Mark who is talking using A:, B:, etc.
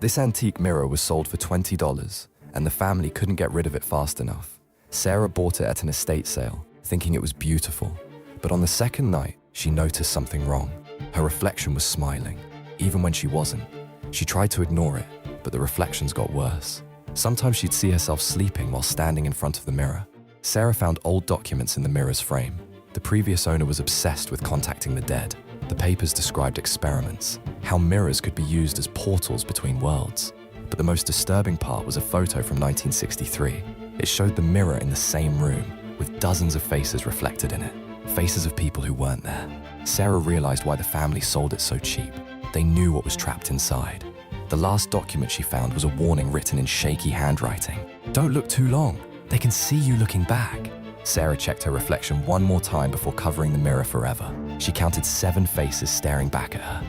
A: This antique mirror was sold for $20, and the family couldn't get rid of it fast enough. Sarah bought it at an estate sale, thinking it was beautiful. But on the second night, she noticed something wrong. Her reflection was smiling, even when she wasn't. She tried to ignore it, but the reflections got worse. Sometimes she'd see herself sleeping while standing in front of the mirror. Sarah found old documents in the mirror's frame. The previous owner was obsessed with contacting the dead. The papers described experiments, how mirrors could be used as portals between worlds. But the most disturbing part was a photo from 1963. It showed the mirror in the same room, with dozens of faces reflected in it. Faces of people who weren't there. Sarah realized why the family sold it so cheap. They knew what was trapped inside. The last document she found was a warning written in shaky handwriting. "Don't look too long. They can see you looking back." Sarah checked her reflection one more time before covering the mirror forever. She counted 7 faces staring back at her.